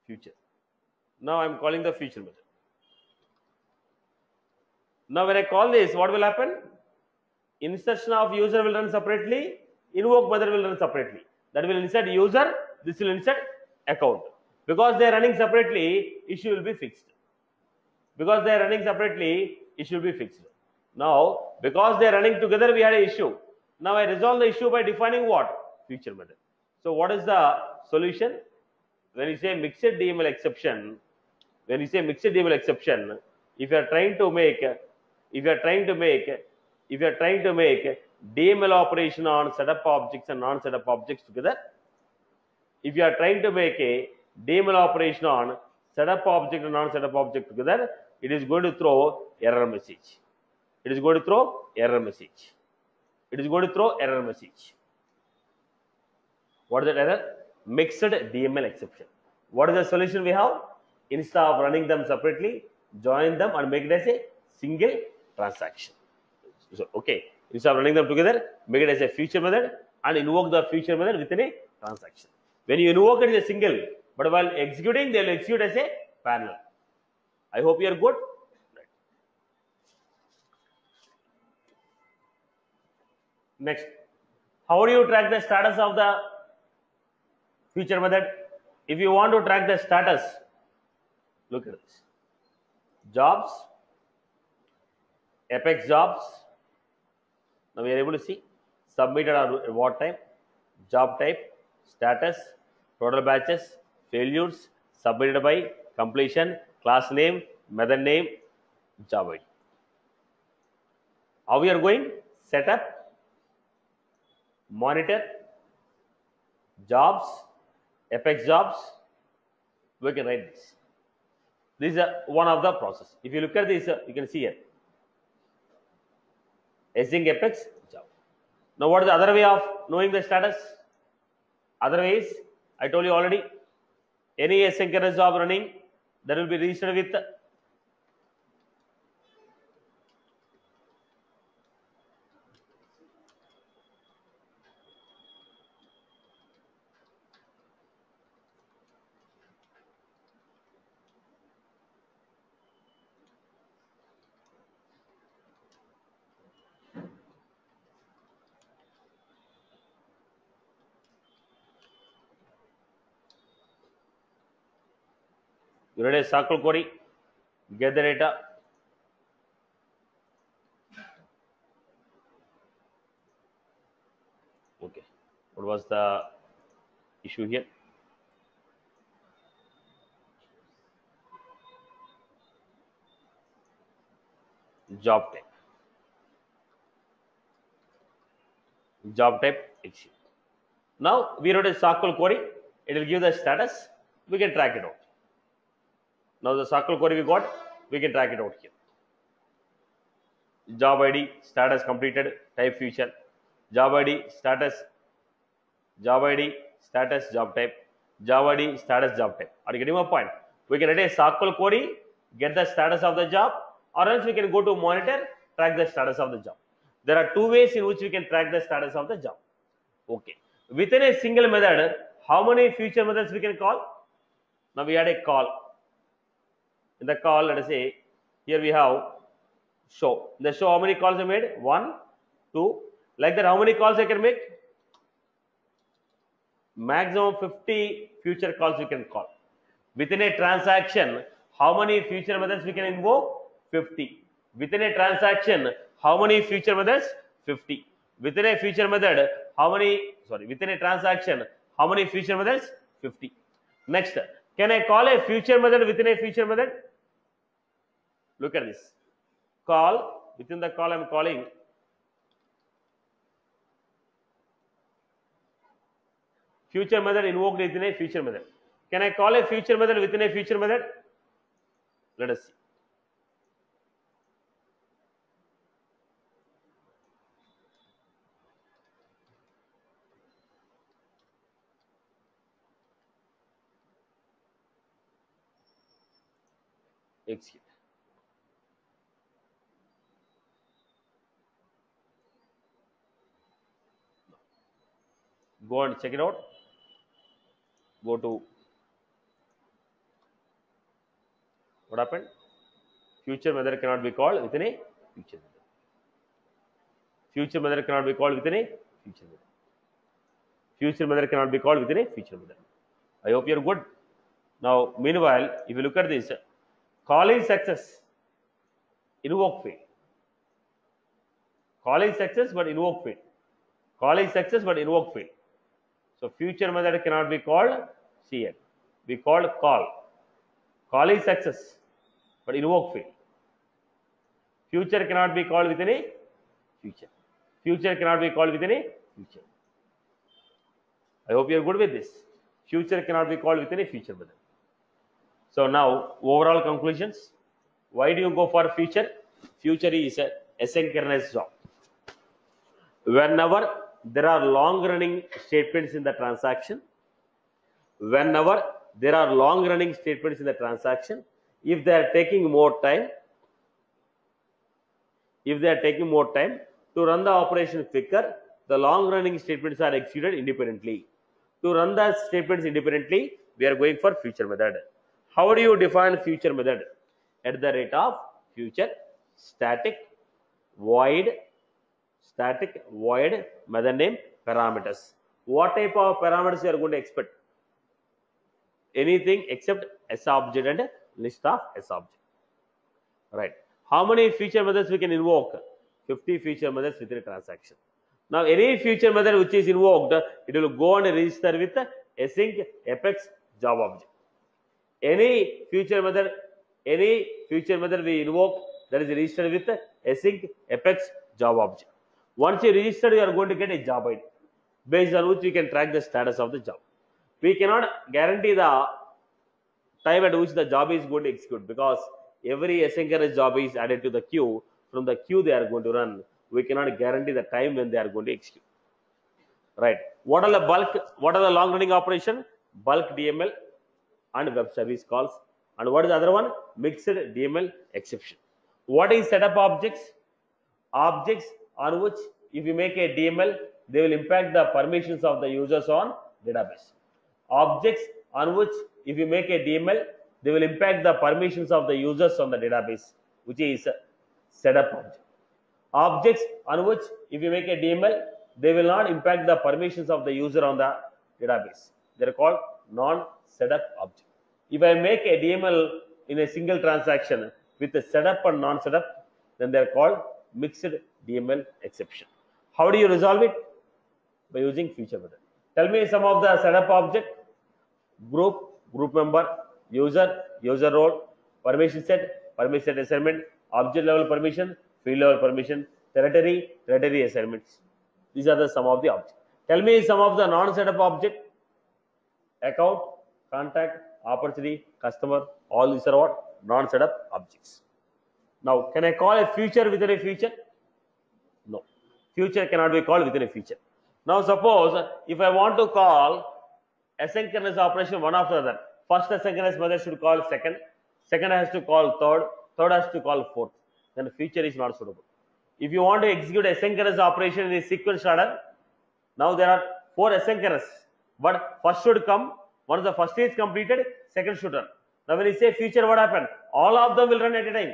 Future. Now I'm calling the future method. Now when I call this, what will happen? Insertion of user will run separately, invoke method will run separately. That will insert user, this will insert account. Because they are running separately, issue will be fixed. Because they are running separately, issue will be fixed. Now, because they are running together, we had an issue. Now I resolve the issue by defining what? Future method. So what is the solution? When you say mixed DML exception, if you are trying to make DML operation on setup objects and non-setup objects together, if you are trying to make a DML operation on setup object and non-setup object together, it is going to throw error message. What is that error? Mixed DML exception. What is the solution we have? Instead of running them separately, join them and make it as a single transaction. So, okay, instead of running them together, make it as a future method and invoke the future method within a transaction. When you invoke it as a single, but while executing, they will execute as a parallel. I hope you are good. Right. Next, how do you track the status of the future method? If you want to track the status, look at this. Jobs, Apex jobs. Now we are able to see submitted at what time, job type, status, total batches, failures, submitted by, completion, class name, method name, job ID. How we are going? Setup, monitor, jobs, Apex jobs. We can write this. This is one of the process. If you look at this, you can see here. Async Apex job. Now, what is the other way of knowing the status? Other ways, I told you already. Any asynchronous job running, that will be registered with you write a SQL query, get the data. Okay, what was the issue here? Job type. Job type exceed. Now we wrote a SQL query. It will give the status. We can track it out. Now the SQL query we got, we can track it out here. Job ID, status completed, type future. Job ID, status, job ID, status, job type. Job ID, status, job type. Are you getting my point? We can write a SQL query, get the status of the job, or else we can go to monitor, track the status of the job. There are two ways in which we can track the status of the job. Okay. Within a single method, how many future methods we can call? Now we had a call. In the call, let us say, here we have show. In the show, how many calls I made? 1, 2. Like that, how many calls I can make? Maximum 50 future calls you can call. Within a transaction, how many future methods we can invoke? 50. Within a transaction, how many future methods? 50. Within a future method, within a transaction, how many future methods? 50. Next, can I call a future method within a future method? Look at this. Call, within the call I am calling future method invoked within a future method. Can I call a future method within a future method? Let us see. Execute. Go and check it out. Go to what happened? Future method cannot be called within a future method. Future method cannot be called within a future method. Future method cannot be called within a future method. I hope you are good. Now, meanwhile, if you look at this, call is success, invoke fail. Call is success but invoke fail. Call is success but invoke fail. So future method cannot be called CL. We called call. Call is success but invoke fail. Future cannot be called within a future. Future cannot be called within a future. I hope you are good with this. Future cannot be called within a future method. So now overall conclusions. Why do you go for future? Future is a asynchronous job. Whenever there are long running statements in the transaction, if they are taking more time, to run the operation quicker, the long running statements are executed independently. To run the statements independently, we are going for future method. How do you define future method? At the rate of future static void method name parameters. What type of parameters you are going to expect? Anything except S object and list of S object. Right. How many future methods we can invoke? 50 future methods within a transaction. Now any future method which is invoked, it will go and register with async apex job object. Any future method we invoke, that is registered with async apex job object. Once you register, you are going to get a job ID based on which you can track the status of the job. We cannot guarantee the time at which the job is going to execute because every asynchronous job is added to the queue. From the queue they are going to run. We cannot guarantee the time when they are going to execute. Right. What are the long running operation? Bulk DML and web service calls. And what is the other one? Mixed DML exception. What is setup objects? Objects on which if you make a DML, they will impact the permissions of the users on database. Objects on which if you make a DML, they will impact the permissions of the users on the database, which is setup object. Objects on which if you make a DML, they will not impact the permissions of the user on the database. They are called non-setup object. If I make a DML in a single transaction with a setup and non-setup, then they are called mixed DML exception. How do you resolve it? by using future method. Tell me some of the setup object: group, group member, user, user role, permission set assignment, object level permission, field level permission, territory, territory assignments. These are the some of the objects. Tell me some of the non-setup object: account, contact, opportunity, customer. All these are what? Non-setup objects. Now, can I call a feature within a feature? No. Future cannot be called within a feature. Now, suppose if I want to call asynchronous operation one after the other, first asynchronous method should call second, second has to call third, third has to call fourth, then feature is not suitable. If you want to execute asynchronous operation in a sequence order, now there are 4 asynchronous, but first should come. Once the first is completed, second should run. Now, when you say feature, what happened? All of them will run at a time.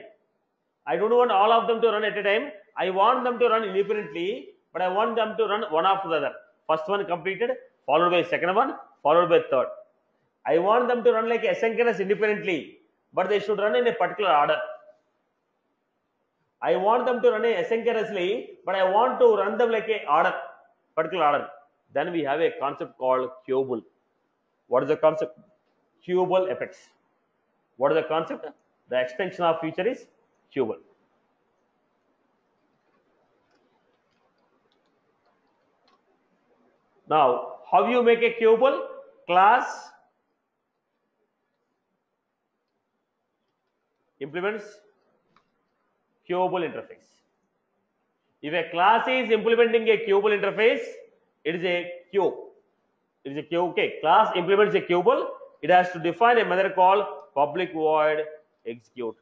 I don't want all of them to run at a time. I want them to run independently, but I want them to run one after the other. First one completed, followed by second one, followed by third. I want them to run like asynchronous independently, but they should run in a particular order. I want them to run asynchronously, but I want to run them like a order, particular order. Then we have a concept called queuable. What is the concept? Queuable Apex. What is the concept? The extension of feature is queuable. Now, how you make a queuable? Class implements queuable interface. If a class is implementing a queuable interface, it is a queue. It is a queue. Okay, class implements a queuable. It has to define a method called public void execute.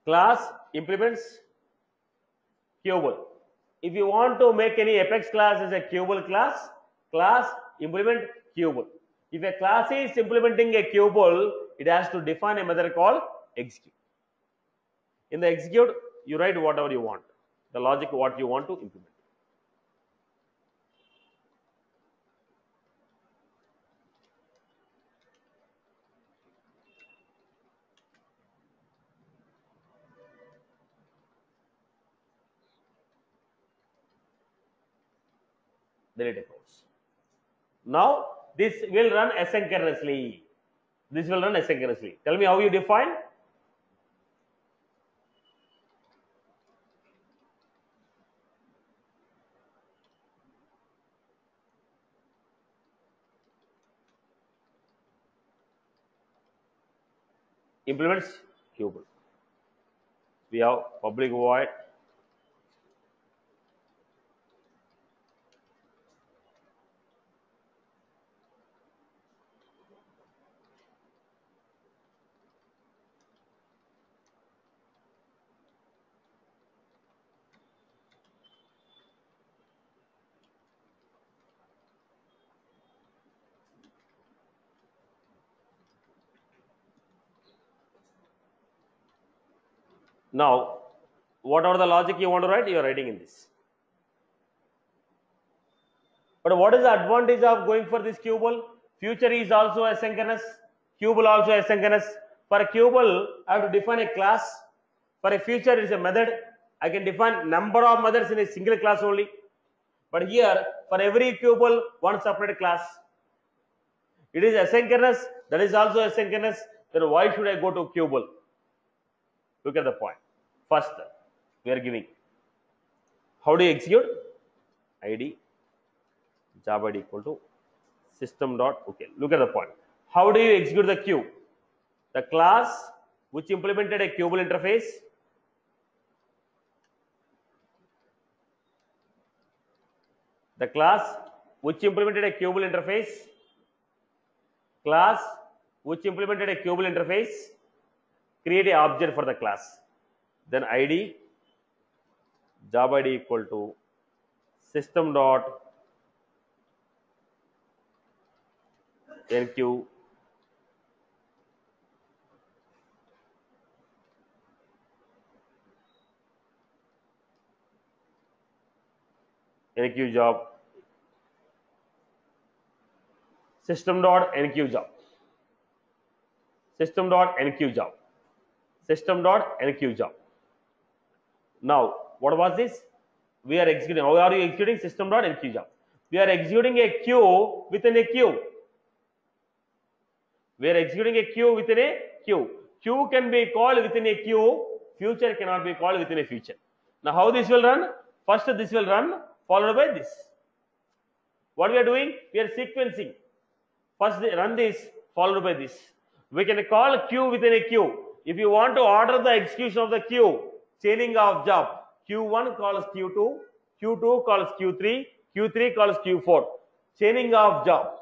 Class implements queuable. If you want to make any Apex class as a queuable class, class implement queuable. If a class is implementing a queuable, it has to define a method called execute. In the execute, you write whatever you want, the logic what you want to implement. Then it goes. Now this will run asynchronously. This will run asynchronously. Tell me how you define. Implements queuable. We have public void Now, whatever the logic you want to write, you are writing in this. But what is the advantage of going for this queuable? Future is also asynchronous, queuable also asynchronous. For a queuable, I have to define a class. For a future, it is a method. I can define number of methods in a single class only. But here, for every queuable, one separate class. It is asynchronous, that is also asynchronous. Then why should I go to queuable? Look at the point. First, we are giving. How do you execute? ID, job ID equal to system dot. Okay, look at the point. How do you execute the queue? The class which implemented a queuable interface. The class which implemented a queuable interface. Class which implemented a queuable interface. Create an object for the class. Then ID, job ID equal to system dot enqueue job system dot enqueue job, system dot enqueue job, system dot enqueue job. Now, what was this? We are executing. How are you executing? System dot enqueue job. We are executing a queue within a queue. We are executing a queue within a queue. Queue can be called within a queue. Future cannot be called within a future. Now, how this will run? First, this will run, followed by this. What we are doing? We are sequencing. First, run this, followed by this. We can call queue within a queue. If you want to order the execution of the queue, chaining of job, Q1 calls Q2, Q2 calls Q3, Q3 calls Q4. Chaining of job.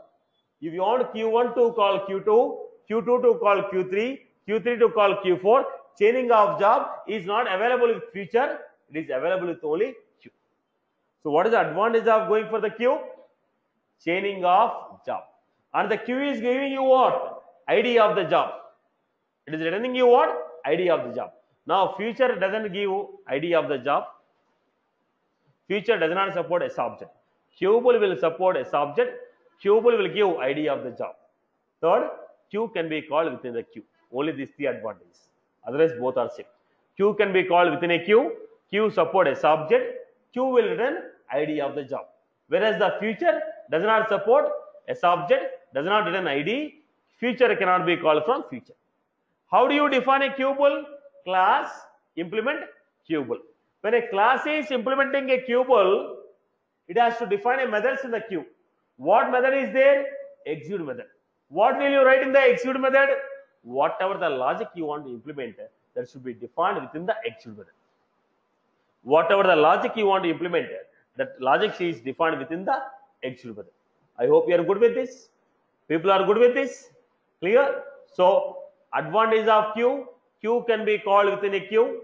If you want Q1 to call Q2, Q2 to call Q3, Q3 to call Q4, chaining of job is not available with future, it is available with only Q. So what is the advantage of going for the queue? Chaining of job. And the queue is giving you what? ID of the job. It is returning you what? ID of the job. Now future doesn't give ID of the job. Future does not support S object. Queueable will support S object. Queueable will give ID of the job. Third, queue can be called within the queue. Only these three advantages. Otherwise both are same. Queue can be called within a queue. Queue support S object. Queue will return ID of the job. Whereas the future does not support S object, does not return ID. Future cannot be called from future. How do you define a queueable? Class implement queueable. When a class is implementing a queueable, it has to define a methods in the queue. What method is there? Execute method. What will you write in the execute method? Whatever the logic you want to implement, that should be defined within the execute method. Whatever the logic you want to implement, that logic is defined within the execute method. I hope you are good with this. People are good with this. Clear? So, advantage of queue. Queue can be called within a queue.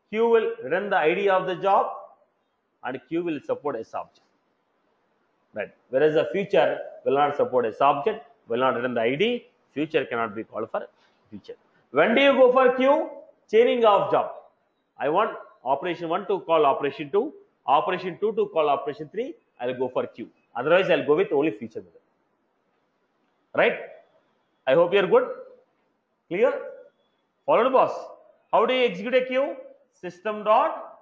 Queue will run the ID of the job, and queue will support S object. Right. Whereas the future will not support S object, will not run the ID. Future cannot be called for future. When do you go for queue? Chaining of job. I want operation 1 to call operation 2, operation 2 to call operation 3. I will go for queue. Otherwise, I will go with only future method. Right? I hope you are good. Clear? Followed, boss. How do you execute a queue? System dot.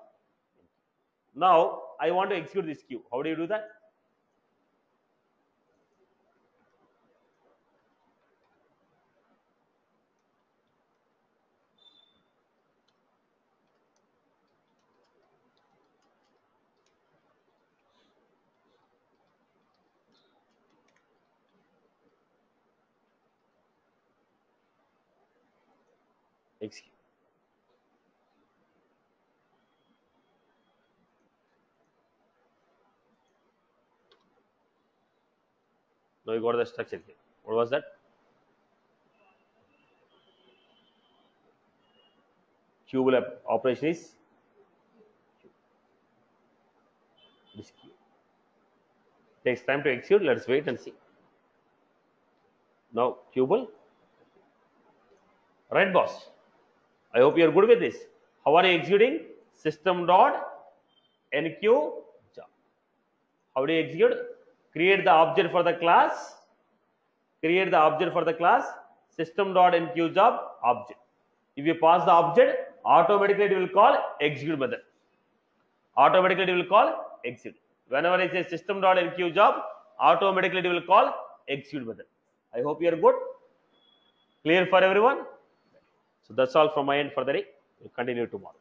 Now, I want to execute this queue. How do you do that? Execute. Now you got the structure here. What was that? Queueable operation is this queue. Takes time to execute. Let's wait and see. Now queueable. Right, boss? I hope you are good with this. How are you executing? System dot enqueue job. How do you execute? Create the object for the class. Create the object for the class. System dot enqueue job object. If you pass the object, automatically it will call execute method. Automatically it will call execute. Whenever it says system dot enqueue job, automatically it will call execute method. I hope you are good. Clear for everyone? So that's all from my end for the day. We'll continue tomorrow.